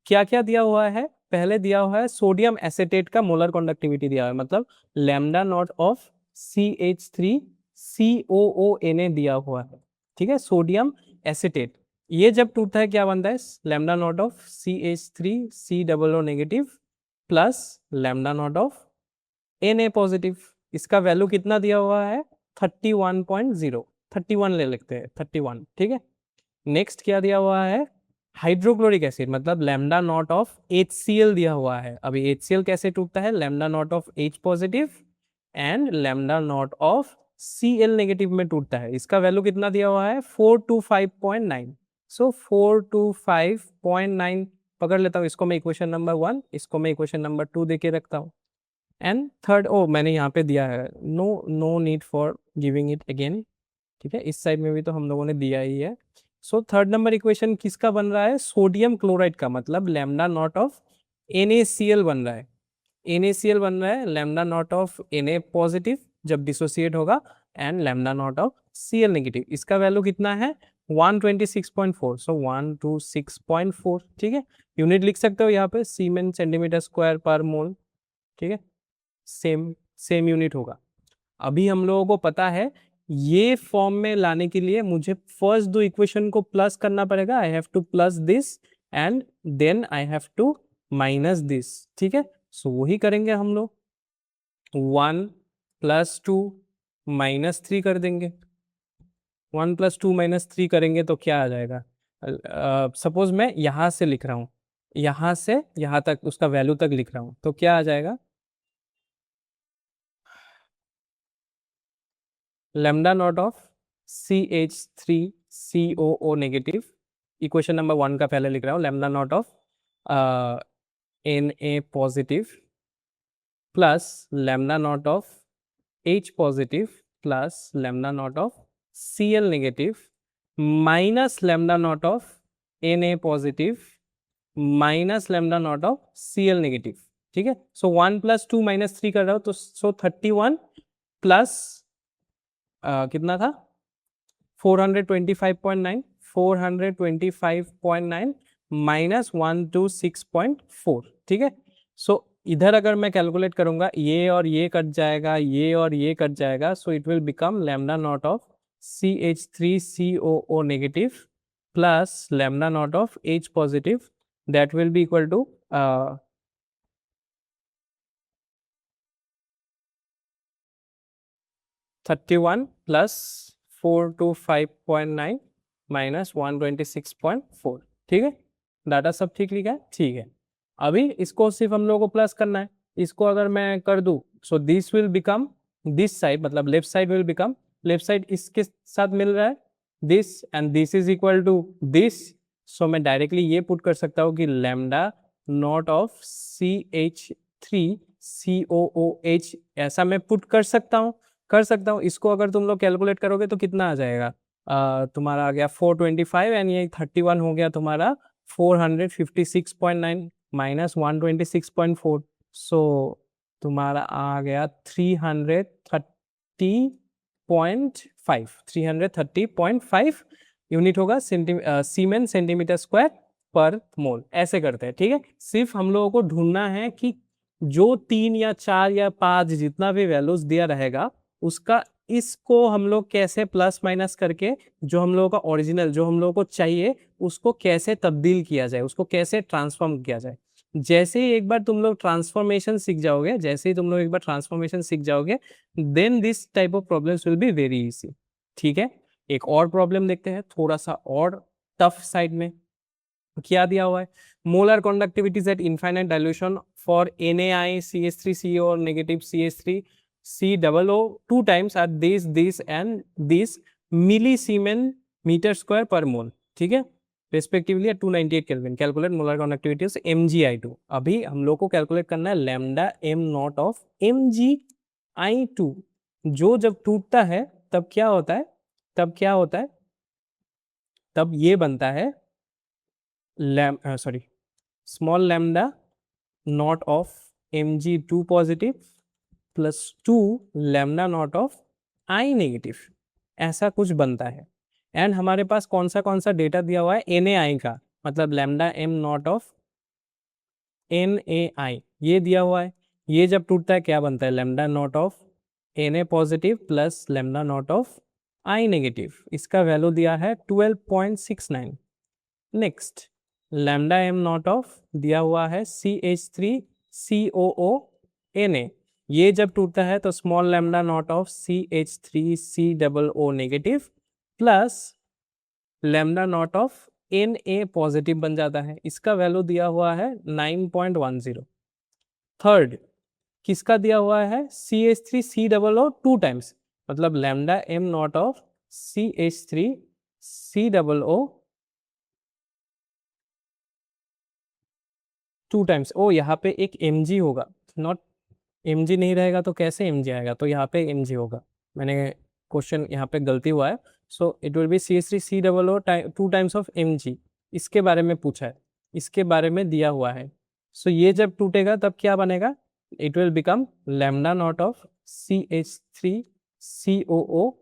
क्या क्या दिया हुआ है। पहले दिया हुआ है सोडियम एसेटेट का मोलर कंडक्टिविटी दिया हुआ है, मतलब लैम्डा नॉट ऑफ CH3COONA दिया हुआ है, ठीक है। सोडियम एसेटेट ये जब टूटता है क्या बनता है, lambda naught of CH3COO negative plus lambda naught of Na positive. इसका वैल्यू कितना दिया हुआ है 31.0, 31 ले लेते हैं 31, ठीक है। नेक्स्ट क्या दिया हुआ है, हाइड्रोक्लोरिक एसिड, मतलब लैम्डा नॉट ऑफ HCl दिया हुआ है। अभी HCl कैसे टूटता है, lambda naught of H positive and lambda naught of Cl negative में टूटता है। इसका वैल्यू कितना दिया हुआ है 425.9। सो 425.9 पकड़ लेता हूँ, इसको मैं इक्वेशन नंबर 1, इसको मैं इक्वेशन नंबर 2 देके रखता हूँ। एंड थर्ड, ओ मैंने यहाँ पे दिया है, no need for giving it again, ठीक है। इस साइड में भी तो हम लोगों ने दिया ही है। सो थर्ड नंबर इक्वेशन किसका बन रहा है, सोडियम क्लोराइड का, मतलब लैम्डा नॉट ऑफ NaCl बन रहा है। NaCl बन रहा है lambda naught of Na positive जब डिसोसिएट होगा and lambda naught of Cl negative. इसका वैल्यू कितना है 126.4। सो 126.4, ठीक है। यूनिट लिख सकते हो यहाँ पे, सीमेन सेंटीमीटर स्क्वायर पर मोल, ठीक है। सेम यूनिट होगा। अभी हम लोगों को पता है ये फॉर्म में लाने के लिए मुझे फर्स्ट दो इक्वेशन को प्लस करना पड़ेगा। I have to plus this and then I have to minus this, ठीक है। सो वही करेंगे हम लोग, 1 + 2 - 3 कर देंगे। 1 + 2 - 3 करेंगे तो क्या आ जाएगा, सपोज मैं यहां से लिख रहा हूं, यहां से यहां तक उसका वैल्यू तक लिख रहा हूं, तो क्या आ जाएगा, lambda naught of CH3COO negative, equation number 1 का पहले लिख रहा हूँ, lambda naught of Na positive plus lambda naught of H positive plus lambda naught of Cl negative minus lambda naught of Na positive minus lambda naught of Cl negative. ठीक है, सो 1 + 2 - 3 कर रहा हो तो 31 प्लस कितना था 425.9 425.9 माइनस 126.4। ठीक है, सो इधर अगर मैं कैलकुलेट करूंगा ये और ये कट जाएगा, ये और ये कट जाएगा, so it will become lambda naught of CH3COO negative plus lambda naught of H positive, that will be equal to 31 plus 425.9 minus 126.4। ठीक है, डाटा सब ठीक लिखा है, ठीक है। अभी इसको सिर्फ हम लोगों को प्लस करना है। इसको अगर मैं कर दूं, so this will become this side, मतलब left side will become, left side इसके साथ मिल रहा है this and this is equal to this, so मैं डायरेक्टली ये पुट कर सकता हूँ कि लैम्डा नॉट ऑफ CH3COOH, ऐसा मैं पुट कर सकता हूँ। इसको अगर तुम लोग कैलकुलेट करोगे तो कितना आ जाएगा, तुम्हारा आ गया 425 एंड ये 31 हो गया तुम्हारा 456.9 माइनस 126.4, सो तुम्हारा आ गया 330.5 यूनिट होगा सीमेन सेंटीमीटर स्क्वायर पर मोल। ऐसे करते हैं। ठीक है, सिर्फ हम लोगों को ढूंढना है कि जो 3 या 4 या 5 जितना भी वैल्यूज दिया रहेगा उसका इसको हम लोग कैसे प्लस माइनस करके जो हम लोगों का ओरिजिनल जो हम लोगों को चाहिए उसको कैसे तब्दील किया जाए, उसको कैसे ट्रांसफॉर्म किया जाए। जैसे ही एक बार तुम लोग ट्रांसफॉर्मेशन सीख जाओगे, then this type of problems will be very easy. ठीक है, एक और प्रॉब्लम देखते हैं थोड़ा सा और टफ साइड में। क्या दिया हुआ है, molar conductivities at infinite dilution for NaI CH3CO नेगेटिव CH3 COO 2 times at this and this millisiemens metre square per mole. ठीक है, respectively at 298 kelvin. Calculate molar conductivity MgI2। अभी हम लोग को कैलकुलेट करना है lambda m naught of MgI2, जो जब टूटता है तब क्या होता है, तब ये बनता है small lambda naught of Mg2 positive plus 2 lambda naught of I negative, ऐसा कुछ बनता है। एंड हमारे पास कौन सा डेटा दिया हुआ है NaI का, मतलब lambda m naught of NaI ये दिया हुआ है। ये जब टूटता है क्या बनता है, lambda naught of Na positive plus lambda naught of I negative, इसका वैल्यू दिया है 12.69। Next lambda m naught of दिया हुआ है CH3COO Na, ये जब टूटता है तो small lambda naught of CH3COO negative plus lambda naught of Na positive बन जाता है, इसका वैल्यू दिया हुआ है 9.10। थर्ड किसका दिया हुआ है CH3COO 2 टाइम्स, मतलब lambda m naught of CH3COO 2 times. ओ यहाँ पे एक Mg होगा, नॉट Mg नहीं रहेगा तो कैसे Mg आएगा, तो यहाँ पे Mg होगा। मैंने क्वेश्चन यहाँ पे गलती हुआ है, सो it will be CH3COO 2 times of Mg। इसके बारे में पूछा है, इसके बारे में दिया हुआ है। सो ये जब टूटेगा तब क्या बनेगा, it will become lambda naught of CH3COO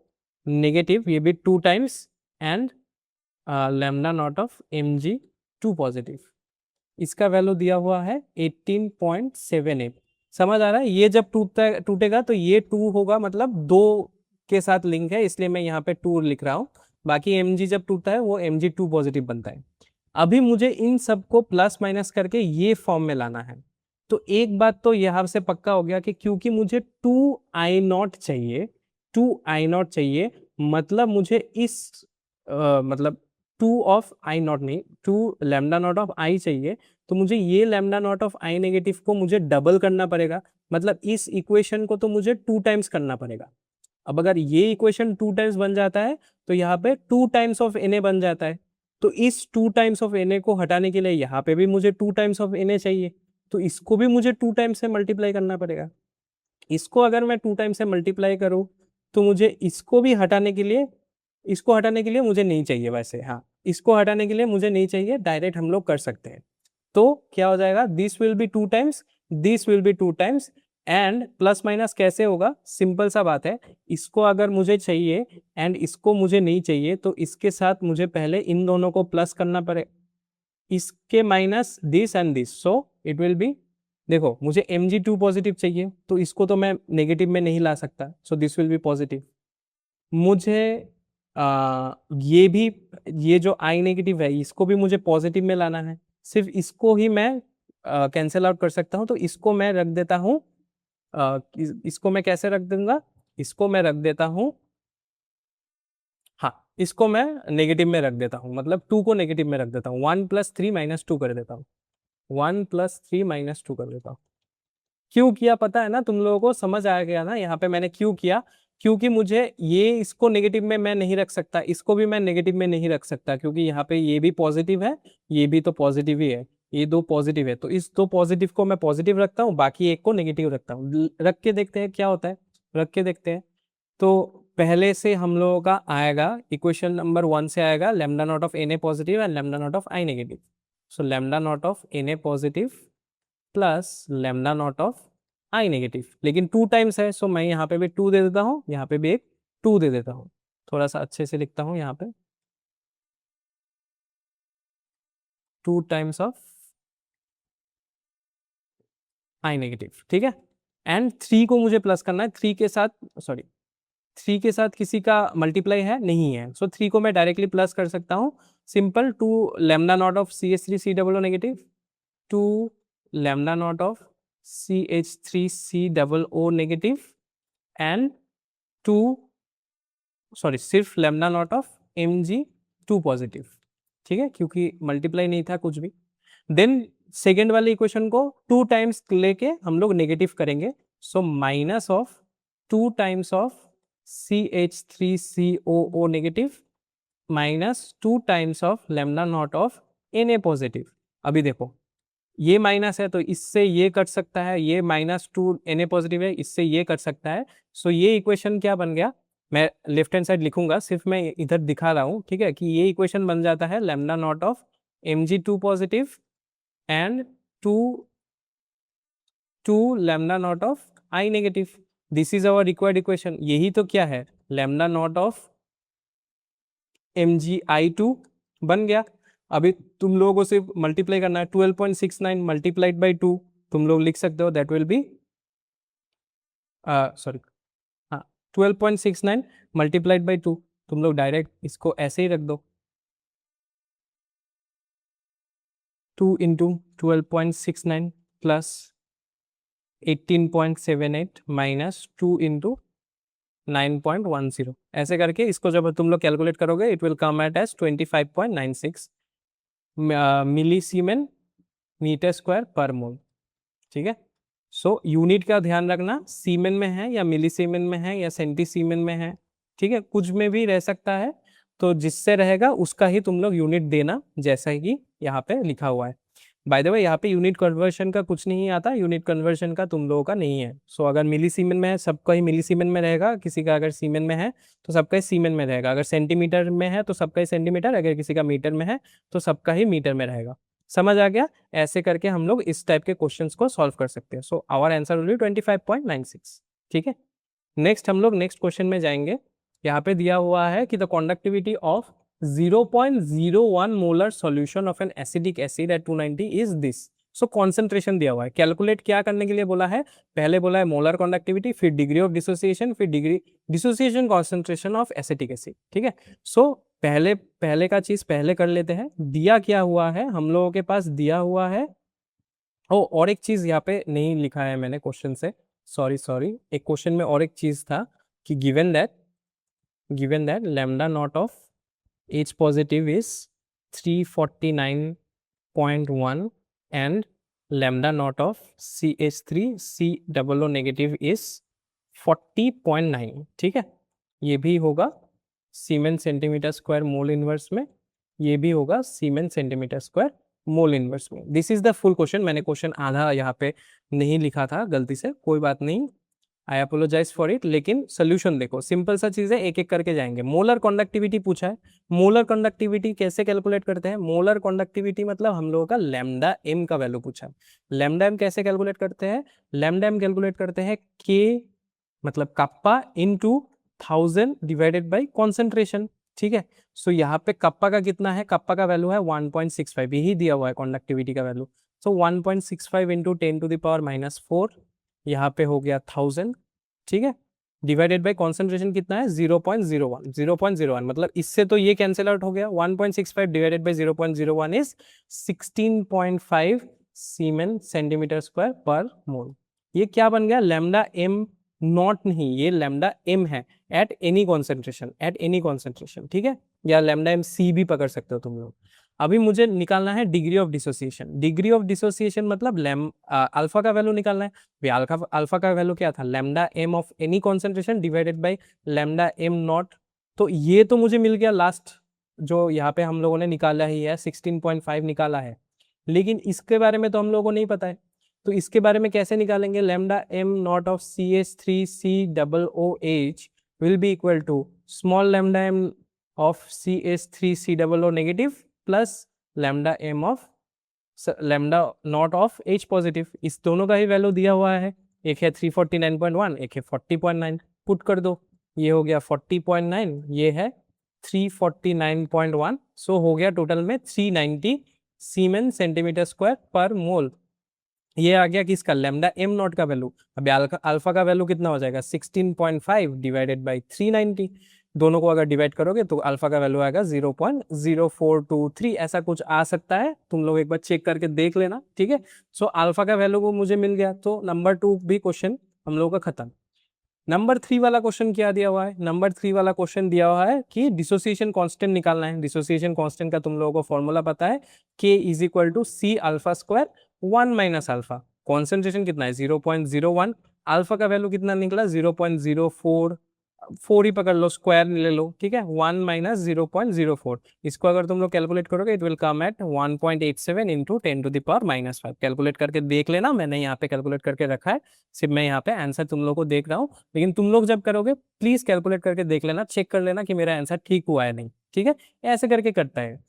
negative, ये भी 2 times and lambda naught of Mg2 positive, इसका वैल्यू दिया हुआ है 18.78। समझ आ रहा है, ये जब टूटेगा तो ये 2 होगा, मतलब 2 के साथ लिंक है, इसलिए मैं यहाँ पे 2 लिख रहा हूँ। बाकी Mg जब टूटता है वो Mg2 पॉजिटिव बनता है। अभी मुझे इन सबको प्लस माइनस करके ये फॉर्म में लाना है। तो एक बात तो यहाँ से पक्का हो गया कि क्योंकि मुझे 2I0 चाहिए, मतलब मुझे इस मतलब 2 ऑफ I0 नहीं, 2 लैम्डा नॉट ऑफ I चाहिए, तो मुझे ये lambda naught of I negative को मुझे डबल करना पड़ेगा, मतलब इस इक्वेशन को तो मुझे 2 टाइम्स करना पड़ेगा। अब अगर ये इक्वेशन 2 टाइम्स बन जाता है तो यहाँ पे 2 टाइम्स ऑफ Na बन जाता है, तो इस 2 टाइम्स ऑफ Na को हटाने के लिए यहाँ पे भी मुझे 2 टाइम्स ऑफ Na चाहिए, तो इसको भी मुझे 2 टाइम्स से मल्टीप्लाई करना पड़ेगा। इसको अगर मैं 2 टाइम से मल्टीप्लाई करूँ तो मुझे इसको भी हटाने के लिए, इसको हटाने के लिए मुझे नहीं चाहिए वैसे, हाँ इसको हटाने के लिए मुझे नहीं चाहिए, डायरेक्ट हम लोग कर सकते हैं। तो क्या हो जाएगा, this will B 2 times, this will B 2 times, and plus minus कैसे होगा, सिंपल सा बात है, इसको अगर मुझे चाहिए एंड इसको मुझे नहीं चाहिए तो इसके साथ मुझे पहले इन दोनों को प्लस करना पड़े, इसके minus this and this, so it will be, देखो मुझे Mg2 पॉजिटिव चाहिए तो इसको तो मैं नेगेटिव में नहीं ला सकता, सो दिस विल बी पॉजिटिव। मुझे ये भी, ये जो आई नेगेटिव है इसको भी मुझे पॉजिटिव में लाना है, सिर्फ इसको ही मैं कैंसिल आउट कर सकता हूँ, तो इसको मैं रख देता हूँ, इसको मैं कैसे रख दूंगा, इसको मैं रख देता हूँ, हाँ इसको मैं नेगेटिव में रख देता हूँ, मतलब 2 को नेगेटिव में रख देता हूँ, 1 + 3 - 2 कर देता हूँ, 1 + 3 - 2 कर देता हूँ। क्यों किया पता है ना, तुम लोगों को समझ आ गया ना यहाँ पे मैंने क्यों किया, क्योंकि मुझे ये इसको नेगेटिव में मैं नहीं रख सकता, इसको भी मैं नेगेटिव में नहीं रख सकता, क्योंकि यहाँ पे ये भी पॉजिटिव है, ये भी तो पॉजिटिव ही है, ये 2 पॉजिटिव है, तो इस 2 पॉजिटिव को मैं पॉजिटिव रखता हूँ, बाकी एक को नेगेटिव रखता हूँ, रख के देखते हैं क्या होता है, रख के देखते हैं। तो पहले से हम लोगों का आएगा, इक्वेशन नंबर 1 से आएगा lambda naught of Na positive and lambda naught of I negative, so lambda naught of Na positive plus lambda naught of I negative, लेकिन 2 टाइम्स है, सो मैं यहाँ पे भी 2 दे देता हूँ, यहाँ पे भी एक 2 दे देता हूँ, थोड़ा सा अच्छे से लिखता हूँ यहाँ पे 2 टाइम्स ऑफ I नेगेटिव, ठीक है। एंड 3 को मुझे प्लस करना है, 3 के साथ, सॉरी 3 के साथ किसी का मल्टीप्लाई है नहीं है, सो 3 को मैं डायरेक्टली प्लस कर सकता हूँ, simple 2 lambda naught of CH3COO negative, 2 lambda naught of CH3COO negative and 2, sorry सिर्फ lambda naught of Mg2 positive, ठीक है, क्योंकि मल्टीप्लाई नहीं था कुछ भी। देन सेकेंड वाले इक्वेशन को 2 टाइम्स लेके हम लोग नेगेटिव करेंगे, so minus of 2 times of CH3COO negative minus 2 times of lambda naught of Na positive. अभी देखो ये माइनस है तो इससे ये कट सकता है, ये -2 Na पॉजिटिव है, इससे ये कट सकता है, सो ये इक्वेशन क्या बन गया, मैं लेफ्ट हैंड साइड लिखूंगा, सिर्फ मैं इधर दिखा रहा हूँ, ठीक है, कि ये इक्वेशन बन जाता है lambda naught of Mg2 positive and 2 lambda naught of I negative, this is our required equation, यही तो क्या है, लैम्डा नॉट ऑफ Mgi2 बन गया। अभी तुम लोगों को सिर्फ मल्टीप्लाई करना है, 12.69 मल्टीप्लाइड बाई 2 तुम लोग लिख सकते हो, दैट विल बी, सॉरी हाँ 12.69 मल्टीप्लाइड बाई 2, तुम लोग डायरेक्ट इसको ऐसे ही रख दो, 2 इंटू 12.69 प्लस 18.78 माइनस 2 इंटू 9.10, ऐसे करके इसको जब तुम लोग कैलकुलेट करोगे it will come at as 25.96 millisiemens metre square per mole, ठीक है। सो यूनिट का ध्यान रखना, सीमेन में है या मिलीसीमेन में है या सेंटीसीमेन में है, ठीक है, कुछ में भी रह सकता है, तो जिससे रहेगा उसका ही तुम लोग यूनिट देना, जैसा कि यहाँ पे लिखा हुआ है। बाय द वे यहाँ पे यूनिट कन्वर्शन का कुछ नहीं आता, यूनिट कन्वर्शन का तुम लोगों का नहीं है, सो अगर मिलीसीमेन में है सबका ही मिलीसीमेन में रहेगा, किसी का अगर सीमेन में है तो सबका ही सीमेन में रहेगा, अगर सेंटीमीटर में है तो सबका ही सेंटीमीटर, अगर किसी का मीटर में है तो सबका ही मीटर में रहेगा। समझ आ गया, ऐसे करके हम लोग इस टाइप के क्वेश्चंस को सॉल्व कर सकते हैं। So our answer will be 25.96, ठीक है। नेक्स्ट हम लोग नेक्स्ट क्वेश्चन में जाएंगे, यहाँ पे दिया हुआ है कि the conductivity of 0.01 molar solution of an acetic acid at 290 is this. So concentration दिया हुआ है, कैलकुलेट क्या करने के लिए बोला है, पहले बोला है मोलर कंडक्टिविटी, फिर डिग्री ऑफ डिसोसिएशन, फिर degree dissociation concentration of acetic acid, ठीक है। सो पहले का चीज पहले कर लेते हैं, दिया क्या हुआ है हम लोगों के पास, दिया हुआ है, ओ और एक चीज यहाँ पे नहीं लिखा है मैंने क्वेश्चन से, सॉरी एक क्वेश्चन में और एक चीज था कि given that lambda naught of H positive is 349.1 and lambda naught of CH3COO negative is 40.9, ठीक है, ये भी होगा सीमेन सेंटीमीटर स्क्वायर मोल इनवर्स में, ये भी होगा सीमेन सेंटीमीटर स्क्वायर मोल इनवर्स में। This is the full question, मैंने क्वेश्चन आधा यहाँ पे नहीं लिखा था गलती से, कोई बात नहीं, आई अपोलोजाइज फॉर इट, लेकिन सोल्यूशन देखो, सिंपल सा चीज है, एक एक करके जाएंगे। मोलर कंडक्टिविटी पूछा है, मोलर कंडक्टिविटी कैसे कैलकुलेट करते हैं? मोलर कंडक्टिविटी मतलब हम लोगों का लैम्डा एम का वैल्यू पूछा है। लैम्डा एम कैसे कैलकुलेट करते हैं? लैम्डा एम कैलकुलेट करते हैं के मतलब kappa into 1000 divided by concentration, ठीक है। सो यहाँ पे कप्पा का कितना है? कप्पा का वैल्यू है 1.65, यही दिया हुआ है कंडक्टिविटी का वैल्यू। सो 1.65 इंटू 10⁻⁻⁴, यहाँ पे हो गया 1000, ठीक है, डिवाइडेड बाय कॉन्सेंट्रेशन कितना है? 0.01, 0.01 मतलब इससे तो ये कैंसिल आउट हो गया। 1.65 divided by 0.01 is 16.5 siemens centimetre square per mole. ये क्या बन गया? लैम्डा एम नॉट नहीं, ये लैम्डा एम है eight any concentration, eight any concentration, ठीक है, या लैम्डा एम सी भी पकड़ सकते हो तुम लोग। अभी मुझे निकालना है degree of dissociation. Degree of dissociation मतलब अल्फा का वैल्यू निकालना है। अल्फा का वैल्यू क्या था? Lambda M of any concentration divided by lambda M naught. तो ये तो मुझे मिल गया लास्ट, जो यहाँ पे हम लोगों ने निकाला ही है, 16.5 निकाला है, लेकिन इसके बारे में तो हम लोगों को नहीं पता है। तो इसके बारे में कैसे निकालेंगे? Lambda M naught of CH3COOH will be equal to small lambda M of CH3COO negative plus lambda M of lambda naught of H positive. इस दोनों का ही वैल्यू दिया हुआ है, एक है 349.1, एक है 40.9। पुट कर दो, ये हो गया 40.9, ये है 349.1। सो हो गया टोटल में 390 सीमेन सेंटीमीटर स्क्वायर पर मोल। ये आ गया किसका? लैम्डा एम नॉट का वैल्यू। अभी अल्फा का वैल्यू कितना हो जाएगा? 16.5 डिवाइडेड बाई 390। दोनों को अगर डिवाइड करोगे तो अल्फा का वैल्यू आएगा 0.0423, ऐसा कुछ आ सकता है, तुम लोग एक बार चेक करके देख लेना, ठीक है। सो अल्फा का वैल्यू को मुझे मिल गया, तो नंबर 2 भी क्वेश्चन हम लोगों का खत्म। नंबर 3 वाला क्वेश्चन क्या दिया हुआ है? नंबर 3 वाला क्वेश्चन दिया हुआ है कि डिसोसिएशन कांस्टेंट निकालना है। डिसोसिएशन कांस्टेंट का तुम लोगों को फॉर्मूला पता है, K is equal to C alpha square 1 minus alpha. Concentration कितना है? 0.01। अल्फा का वैल्यू कितना निकला? 0.04, 4 ही पकड़ लो, स्क्वायर ले लो, ठीक है। 1 माइनस 0.04, इसको अगर तुम लोग कैलकुलेट करोगे it will come at 1.87 into 10⁻⁵। Calculate करके देख लेना, मैंने यहाँ पे कैलकुलेट करके रखा है, सिर्फ मैं यहाँ पे आंसर तुम लोग को देख रहा हूँ। लेकिन तुम लोग जब करोगे प्लीज कैलकुलेट करके देख लेना, चेक कर लेना कि मेरा आंसर ठीक हुआ है नहीं, ठीक है। ऐसे करके करता है।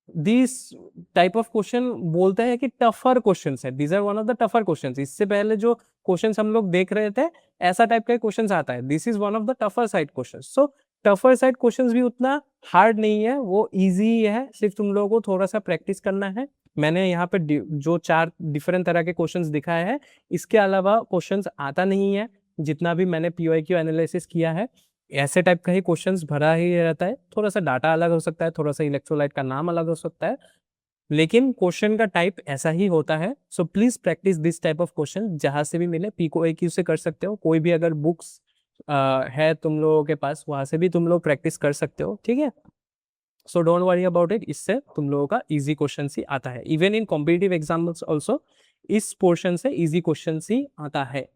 दिस टाइप ऑफ क्वेश्चन बोलते हैं कि टफर क्वेश्चन है, these are one of the tougher question. इससे पहले जो क्वेश्चन हम लोग देख रहे थे ऐसा टाइप का क्वेश्चन आता है, this is one of the tougher side question. So tougher side question भी उतना हार्ड नहीं है, वो इजी ही है, सिर्फ तुम लोगों को थोड़ा सा प्रैक्टिस करना है। मैंने यहाँ पे जो 4 डिफरेंट तरह के क्वेश्चंस दिखाए हैं, इसके अलावा क्वेश्चंस आता नहीं है। जितना भी मैंने PYQ एनालिसिस किया है ऐसे टाइप का ही क्वेश्चंस भरा ही रहता है, थोड़ा सा डाटा अलग हो सकता है, थोड़ा सा इलेक्ट्रोलाइट का नाम अलग हो सकता है, लेकिन क्वेश्चन का टाइप ऐसा ही होता है। So please practice this type of question, जहां से भी मिले PYQ से कर सकते हो, कोई भी अगर बुक्स है तुम लोगों के पास वहां से भी तुम लोग प्रैक्टिस कर सकते हो, ठीक है। So don't worry about it, इससे तुम लोगों का इजी क्वेश्चन ही आता है। Even in competitive exams also इस पोर्शन से इजी क्वेश्चन ही आता है,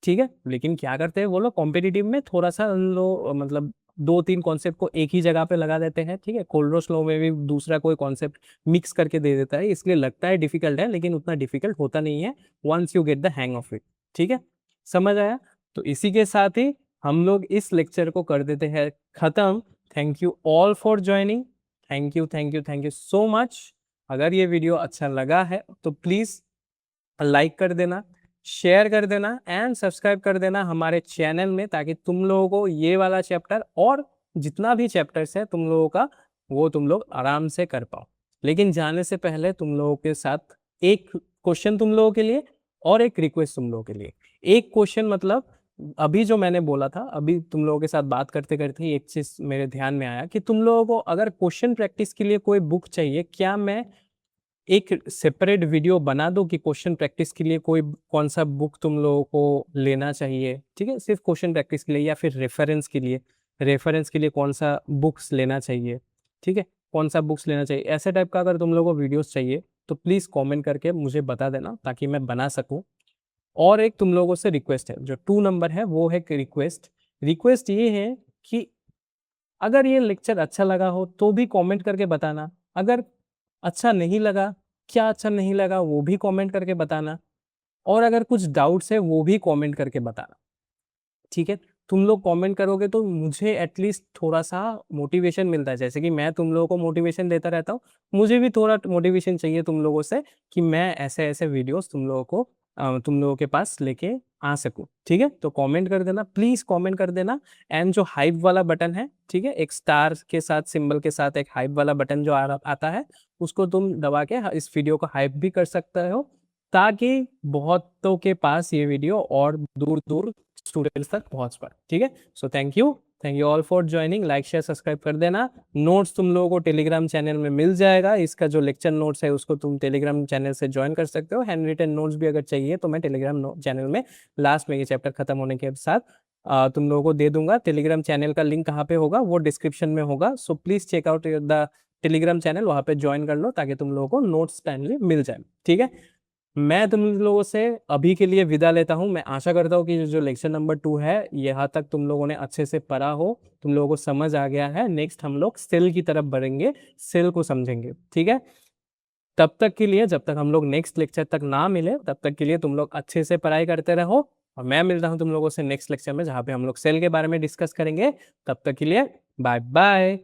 ठीक है। लेकिन क्या करते हैं वो लोग कॉम्पिटिटिव में थोड़ा सा लोग मतलब 2-3 कॉन्सेप्ट को एक ही जगह पे लगा देते हैं, ठीक है। कोल्ड्रोस लॉ में भी दूसरा कोई कॉन्सेप्ट मिक्स करके दे देता है, इसलिए लगता है डिफिकल्ट है, लेकिन उतना डिफिकल्ट होता नहीं है once you get the hang of it, ठीक है। समझ आया? तो इसी के साथ ही हम लोग इस लेक्चर को कर देते हैं खत्म। Thank you all for joining, thank you so much. अगर ये वीडियो अच्छा लगा है तो प्लीज लाइक कर देना, शेयर कर देना एंड सब्सक्राइब कर देना हमारे चैनल में, ताकि तुम लोगों को ये वाला चैप्टर और जितना भी चैप्टर्स है तुम लोगों का वो तुम लोग आराम से कर पाओ। लेकिन जाने से पहले तुम लोगों के साथ एक क्वेश्चन तुम लोगों के लिए और एक रिक्वेस्ट तुम लोगों के लिए। एक क्वेश्चन मतलब अभी जो मैंने बोला था, अभी तुम लोगों के साथ बात करते करते एक चीज मेरे ध्यान में आया कि तुम लोगों को अगर क्वेश्चन प्रैक्टिस के लिए कोई बुक चाहिए, क्या मैं एक सेपरेट वीडियो बना दो कि क्वेश्चन प्रैक्टिस के लिए कोई कौन सा बुक तुम लोगों को लेना चाहिए, ठीक है, सिर्फ क्वेश्चन प्रैक्टिस के लिए, या फिर रेफरेंस के लिए कौन सा बुक्स लेना चाहिए, ठीक है, कौन सा बुक्स लेना चाहिए, ऐसे टाइप का अगर तुम लोगों को वीडियोस चाहिए तो प्लीज़ कमेंट करके मुझे बता देना ताकि मैं बना सकूं। और एक तुम लोगों से रिक्वेस्ट है, जो 2 नंबर है वो है रिक्वेस्ट ये है कि अगर ये लेक्चर अच्छा लगा हो तो भी कमेंट करके बताना, अगर अच्छा नहीं लगा, क्या अच्छा नहीं लगा वो भी कमेंट करके बताना। और अगर कुछ डाउट्स है वो भी कमेंट करके बताना, ठीक है। तुम लोग कमेंट करोगे तो मुझे एटलीस्ट थोड़ा सा मोटिवेशन मिलता है, जैसे कि मैं तुम लोगों को मोटिवेशन देता रहता हूँ, मुझे भी थोड़ा मोटिवेशन चाहिए तुम लोगों से कि मैं ऐसे ऐसे वीडियोस तुम लोगों को तुम लोगों के पास लेके आ सकूं, ठीक है। तो कमेंट कर देना, प्लीज कमेंट कर देना। एंड जो हाइप वाला बटन है, ठीक है, एक स्टार के साथ सिंबल के साथ एक हाइप वाला बटन जो आता है, उसको तुम दबा के इस वीडियो को हाइप भी कर सकते हो, ताकि बहुतों के पास ये वीडियो और दूर दूर स्टूडेंट्स तक पहुंच पाए, ठीक है। So thank you all for joining. Like share subscribe कर देना। नोट्स तुम लोगों को टेलीग्राम चैनल में मिल जाएगा, इसका जो लेक्चर नोट्स है उसको तुम टेलीग्राम चैनल से ज्वाइन कर सकते हो। हैंड रिटन नोट्स भी अगर चाहिए तो मैं टेलीग्राम चैनल में लास्ट में ये चैप्टर खत्म होने के साथ तुम लोगों को दे दूंगा। टेलीग्राम चैनल का लिंक कहाँ पे होगा, वो डिस्क्रिप्शन में होगा। So please check out the Telegram channel, वहां पे ज्वाइन कर लो ताकि तुम लोगों को नोट्स टाइमली मिल जाए, ठीक है। मैं तुम लोगों से अभी के लिए विदा लेता हूं। मैं आशा करता हूं कि जो लेक्चर नंबर 2 है यहाँ तक तुम लोगों ने अच्छे से पढ़ा हो, तुम लोगों को समझ आ गया है। नेक्स्ट हम लोग सेल की तरफ बढ़ेंगे, सेल को समझेंगे, ठीक है। तब तक के लिए, जब तक हम लोग नेक्स्ट लेक्चर तक ना मिले, तब तक के लिए तुम लोग अच्छे से पढ़ाई करते रहो, और मैं मिलता हूं तुम लोगों से नेक्स्ट लेक्चर में जहाँ पे हम लोग सेल के बारे में डिस्कस करेंगे। तब तक के लिए बाय बाय।